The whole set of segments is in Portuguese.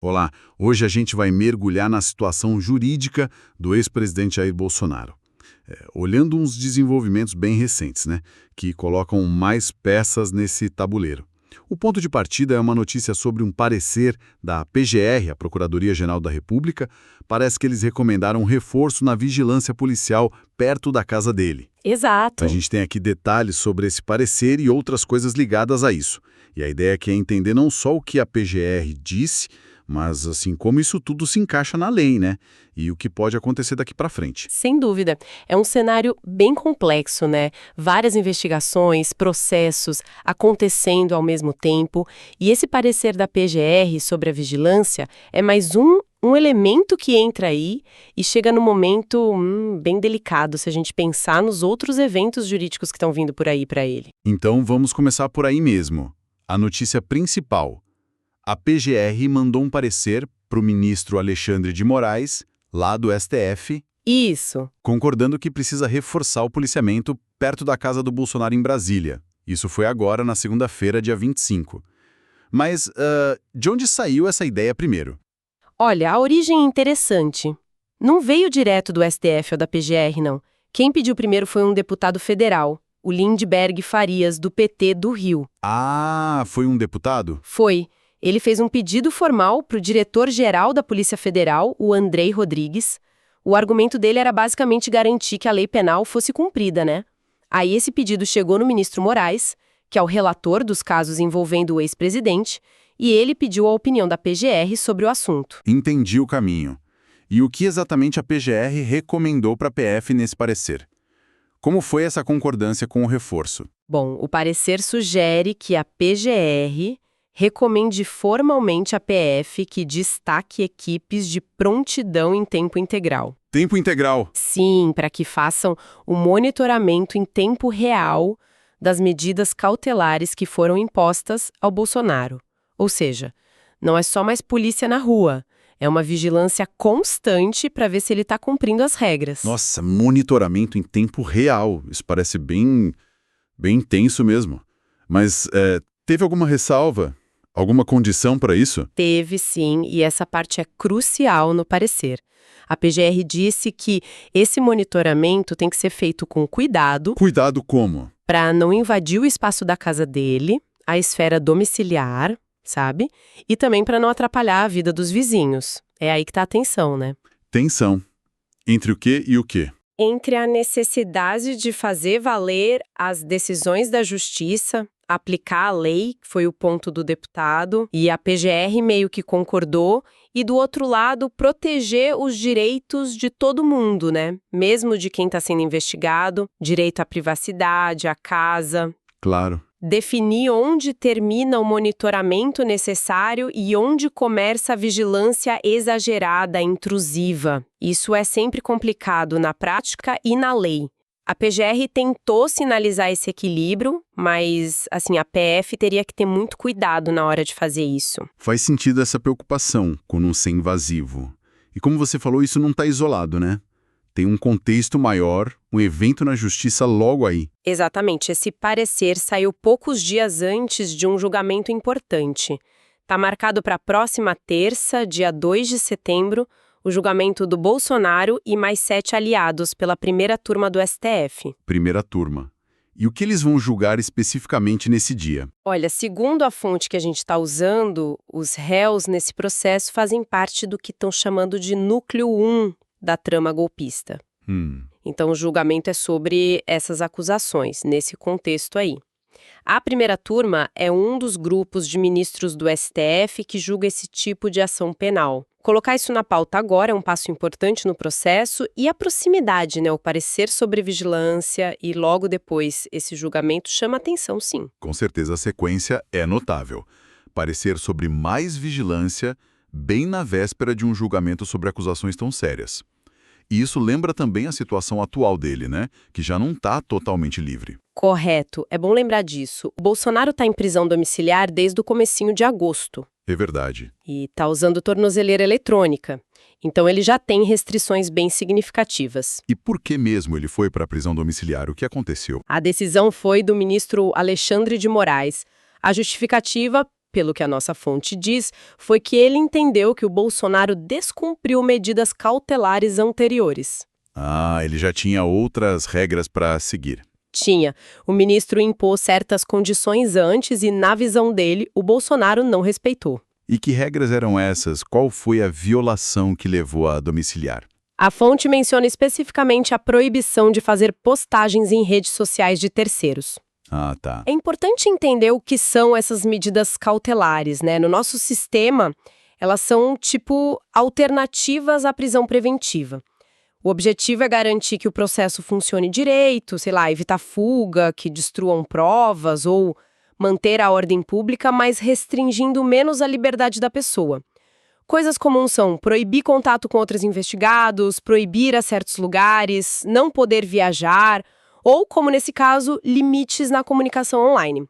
Olá, hoje a gente vai mergulhar na situação jurídica do ex-presidente Jair Bolsonaro. Olhando uns desenvolvimentos bem recentes, né, que colocam mais peças nesse tabuleiro. O ponto de partida é uma notícia sobre um parecer da PGR, a Procuradoria-Geral da República. Parece que eles recomendaram um reforço na vigilância policial perto da casa dele. Exato. A gente tem aqui detalhes sobre esse parecer e outras coisas ligadas a isso. E a ideia aqui é entender não só o que a PGR disse, mas assim como isso tudo se encaixa na lei, né? E o que pode acontecer daqui para frente. Sem dúvida. É um cenário bem complexo, né? Várias investigações, processos acontecendo ao mesmo tempo. E esse parecer da PGR sobre a vigilância é mais um elemento que entra aí e chega num momento bem delicado se a gente pensar nos outros eventos jurídicos que estão vindo por aí para ele. Então vamos começar por aí mesmo. A notícia principal. A PGR mandou um parecer para o ministro Alexandre de Moraes, lá do STF, Isso. concordando que precisa reforçar o policiamento perto da casa do Bolsonaro em Brasília. Isso foi agora, na segunda-feira, dia 25. Mas de onde saiu essa ideia primeiro? Olha, a origem é interessante. Não veio direto do STF ou da PGR, não. Quem pediu primeiro foi um deputado federal, o Lindbergh Farias, do PT do Rio. Ah, foi um deputado? Foi. Ele fez um pedido formal para o diretor-geral da Polícia Federal, o Andrei Rodrigues. O argumento dele era basicamente garantir que a lei penal fosse cumprida, né? Aí esse pedido chegou no ministro Moraes, que é o relator dos casos envolvendo o ex-presidente, e ele pediu a opinião da PGR sobre o assunto. Entendi o caminho. E o que exatamente a PGR recomendou para a PF nesse parecer? Como foi essa concordância com o reforço? Bom, o parecer sugere que a PGR recomende formalmente à PF que destaque equipes de prontidão em tempo integral. Tempo integral. Sim, para que façam o monitoramento em tempo real das medidas cautelares que foram impostas ao Bolsonaro. Ou seja, não é só mais polícia na rua, é uma vigilância constante para ver se ele está cumprindo as regras. Nossa, monitoramento em tempo real. Isso parece bem intenso mesmo. Mas teve alguma ressalva? Alguma condição para isso? Teve sim, e essa parte é crucial no parecer. A PGR disse que esse monitoramento tem que ser feito com cuidado Cuidado como? para não invadir o espaço da casa dele, a esfera domiciliar, sabe? E também para não atrapalhar a vida dos vizinhos. É aí que está a tensão, né? Tensão. Entre o quê e o quê? Entre a necessidade de fazer valer as decisões da justiça, aplicar a lei, que foi o ponto do deputado, e a PGR meio que concordou, e do outro lado, proteger os direitos de todo mundo, né? Mesmo de quem está sendo investigado, direito à privacidade, à casa. Claro. Definir onde termina o monitoramento necessário e onde começa a vigilância exagerada, intrusiva. Isso é sempre complicado na prática e na lei. A PGR tentou sinalizar esse equilíbrio, mas, assim, a PF teria que ter muito cuidado na hora de fazer isso. Faz sentido essa preocupação com não ser invasivo. E como você falou, isso não está isolado, né? Tem um contexto maior, um evento na justiça logo aí. Exatamente. Esse parecer saiu poucos dias antes de um julgamento importante. Está marcado para a próxima terça, dia 2 de setembro, o julgamento do Bolsonaro e mais 7 aliados pela primeira turma do STF. Primeira turma. E o que eles vão julgar especificamente nesse dia? Olha, segundo a fonte que a gente está usando, os réus nesse processo fazem parte do que estão chamando de núcleo 1 da trama golpista. Então, o julgamento é sobre essas acusações, nesse contexto aí. A primeira turma é um dos grupos de ministros do STF que julga esse tipo de ação penal. Colocar isso na pauta agora é um passo importante no processo e a proximidade, né, o parecer sobre vigilância e logo depois esse julgamento chama atenção, sim. Com certeza a sequência é notável. Parecer sobre mais vigilância bem na véspera de um julgamento sobre acusações tão sérias. E isso lembra também a situação atual dele, né? Que já não está totalmente livre. Correto, é bom lembrar disso. O Bolsonaro está em prisão domiciliar desde o comecinho de agosto. É verdade. E está usando tornozeleira eletrônica. Então ele já tem restrições bem significativas. E por que mesmo ele foi para a prisão domiciliar? O que aconteceu? A decisão foi do ministro Alexandre de Moraes. A justificativa, pelo que a nossa fonte diz, foi que ele entendeu que o Bolsonaro descumpriu medidas cautelares anteriores. Ah, ele já tinha outras regras para seguir. Tinha. O ministro impôs certas condições antes e, na visão dele, o Bolsonaro não respeitou. E que regras eram essas? Qual foi a violação que levou a domiciliar? A fonte menciona especificamente a proibição de fazer postagens em redes sociais de terceiros. Ah, tá. É importante entender o que são essas medidas cautelares, né? No nosso sistema, elas são, tipo, alternativas à prisão preventiva. O objetivo é garantir que o processo funcione direito, sei lá, evitar fuga, que destruam provas ou manter a ordem pública, mas restringindo menos a liberdade da pessoa. Coisas comuns são proibir contato com outros investigados, proibir a certos lugares, não poder viajar, ou, como nesse caso, limites na comunicação online.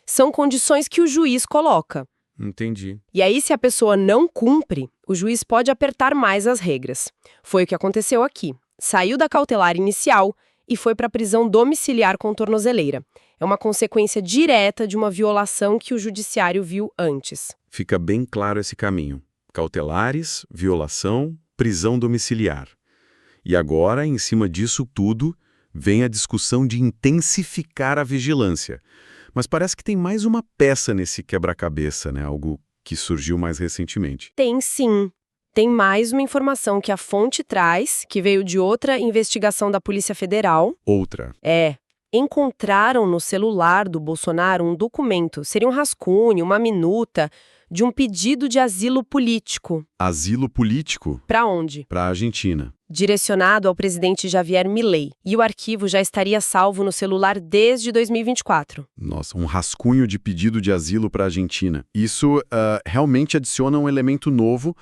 São condições que o juiz coloca. Entendi. E aí, se a pessoa não cumpre, o juiz pode apertar mais as regras. Foi o que aconteceu aqui. Saiu da cautelar inicial e foi para a prisão domiciliar com tornozeleira. É uma consequência direta de uma violação que o judiciário viu antes. Fica bem claro esse caminho. Cautelares, violação, prisão domiciliar. E agora, em cima disso tudo, vem a discussão de intensificar a vigilância. Mas parece que tem mais uma peça nesse quebra-cabeça, né? Algo que surgiu mais recentemente. Tem sim. Tem mais uma informação que a fonte traz, que veio de outra investigação da Polícia Federal. Outra. Encontraram no celular do Bolsonaro um documento, seria um rascunho, uma minuta, de um pedido de asilo político. Asilo político? Para onde? Para a Argentina. Direcionado ao presidente Javier Milei. E o arquivo já estaria salvo no celular desde 2024. Nossa, um rascunho de pedido de asilo para a Argentina. Isso realmente adiciona um elemento novo.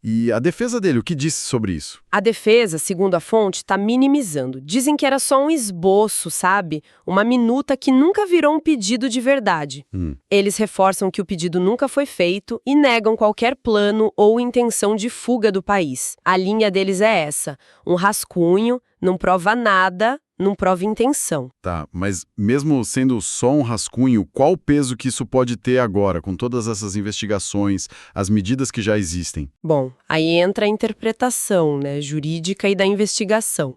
E a defesa dele, o que disse sobre isso? A defesa, segundo a fonte, está minimizando. Dizem que era só um esboço, sabe? Uma minuta que nunca virou um pedido de verdade. Eles reforçam que o pedido nunca foi feito e negam qualquer plano ou intenção de fuga do país. A linha deles é essa: um rascunho, não prova nada, não prova intenção. Tá, mas mesmo sendo só um rascunho, qual o peso que isso pode ter agora, com todas essas investigações, as medidas que já existem? Bom, aí entra a interpretação, né, jurídica e da investigação.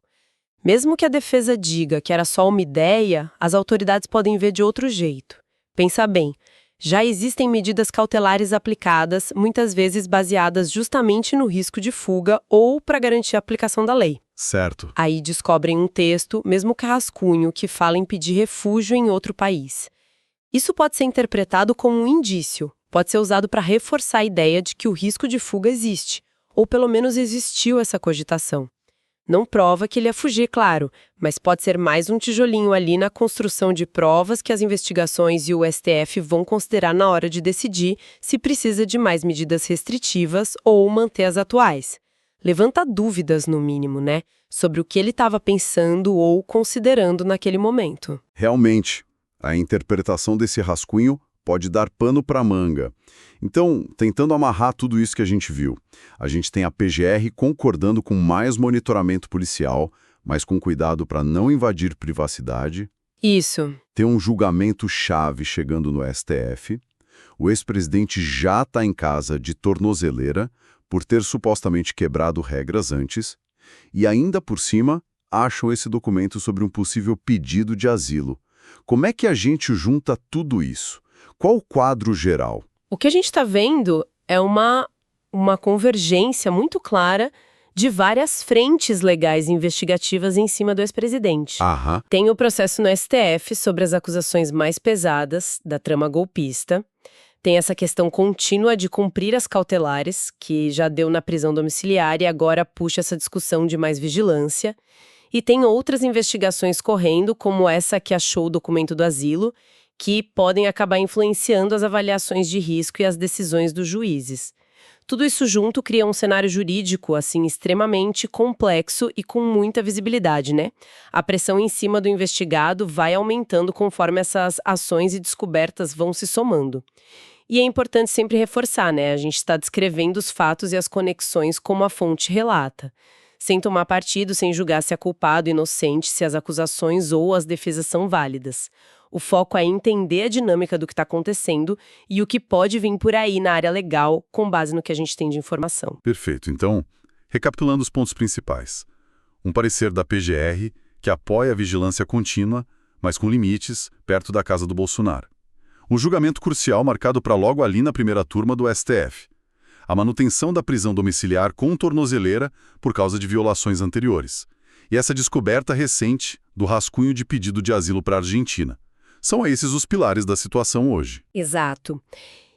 Mesmo que a defesa diga que era só uma ideia, as autoridades podem ver de outro jeito. Pensa bem, já existem medidas cautelares aplicadas, muitas vezes baseadas justamente no risco de fuga ou para garantir a aplicação da lei. Certo. Aí descobrem um texto, mesmo que rascunho, que fala em pedir refúgio em outro país. Isso pode ser interpretado como um indício, pode ser usado para reforçar a ideia de que o risco de fuga existe, ou pelo menos existiu essa cogitação. Não prova que ele ia fugir, claro, mas pode ser mais um tijolinho ali na construção de provas que as investigações e o STF vão considerar na hora de decidir se precisa de mais medidas restritivas ou manter as atuais. Levanta dúvidas, no mínimo, né? Sobre o que ele estava pensando ou considerando naquele momento. Realmente, a interpretação desse rascunho pode dar pano para manga. Então, tentando amarrar tudo isso que a gente viu, a gente tem a PGR concordando com mais monitoramento policial, mas com cuidado para não invadir privacidade. Isso. Tem um julgamento-chave chegando no STF. O ex-presidente já está em casa de tornozeleira, por ter supostamente quebrado regras antes, e ainda por cima, acham esse documento sobre um possível pedido de asilo. Como é que a gente junta tudo isso? Qual o quadro geral? O que a gente está vendo é uma convergência muito clara de várias frentes legais e investigativas em cima do ex-presidente. Tem o processo no STF sobre as acusações mais pesadas da trama golpista. Tem essa questão contínua de cumprir as cautelares, que já deu na prisão domiciliar e agora puxa essa discussão de mais vigilância. E tem outras investigações correndo, como essa que achou o documento do asilo, que podem acabar influenciando as avaliações de risco e as decisões dos juízes. Tudo isso junto cria um cenário jurídico, assim, extremamente complexo e com muita visibilidade, né? A pressão em cima do investigado vai aumentando conforme essas ações e descobertas vão se somando. E é importante sempre reforçar, né? A gente está descrevendo os fatos e as conexões como a fonte relata, sem tomar partido, sem julgar se é culpado, inocente, se as acusações ou as defesas são válidas. O foco é entender a dinâmica do que está acontecendo e o que pode vir por aí na área legal, com base no que a gente tem de informação. Perfeito. Então, recapitulando os pontos principais. Um parecer da PGR que apoia a vigilância contínua, mas com limites, perto da casa do Bolsonaro. Um julgamento crucial marcado para logo ali na primeira turma do STF. A manutenção da prisão domiciliar com tornozeleira por causa de violações anteriores. E essa descoberta recente do rascunho de pedido de asilo para a Argentina. São esses os pilares da situação hoje. Exato.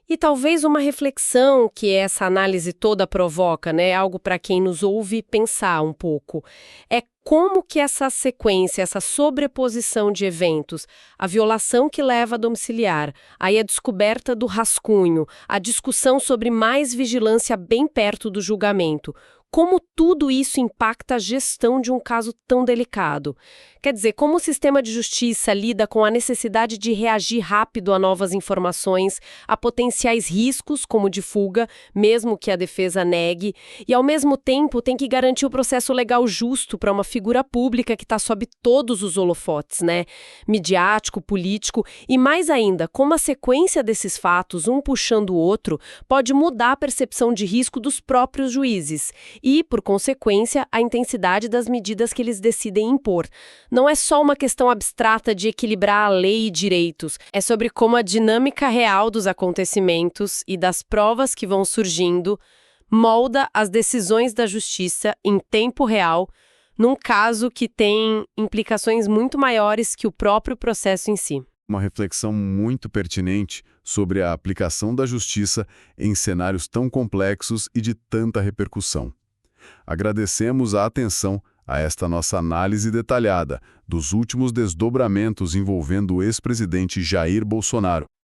E talvez uma reflexão que essa análise toda provoca, né, algo para quem nos ouve pensar um pouco, é como que essa sequência, essa sobreposição de eventos, a violação que leva a domiciliar, aí a descoberta do rascunho, a discussão sobre mais vigilância bem perto do julgamento, como tudo isso impacta a gestão de um caso tão delicado. Quer dizer, como o sistema de justiça lida com a necessidade de reagir rápido a novas informações, a potenciais riscos, como de fuga, mesmo que a defesa negue, e ao mesmo tempo tem que garantir o processo legal justo para uma figura pública que está sob todos os holofotes, né? Midiático, político, e mais ainda, como a sequência desses fatos, um puxando o outro, pode mudar a percepção de risco dos próprios juízes e, por consequência, a intensidade das medidas que eles decidem impor. Não é só uma questão abstrata de equilibrar a lei e direitos, é sobre como a dinâmica real dos acontecimentos e das provas que vão surgindo molda as decisões da justiça em tempo real, num caso que tem implicações muito maiores que o próprio processo em si. Uma reflexão muito pertinente sobre a aplicação da justiça em cenários tão complexos e de tanta repercussão. Agradecemos a atenção a esta nossa análise detalhada dos últimos desdobramentos envolvendo o ex-presidente Jair Bolsonaro.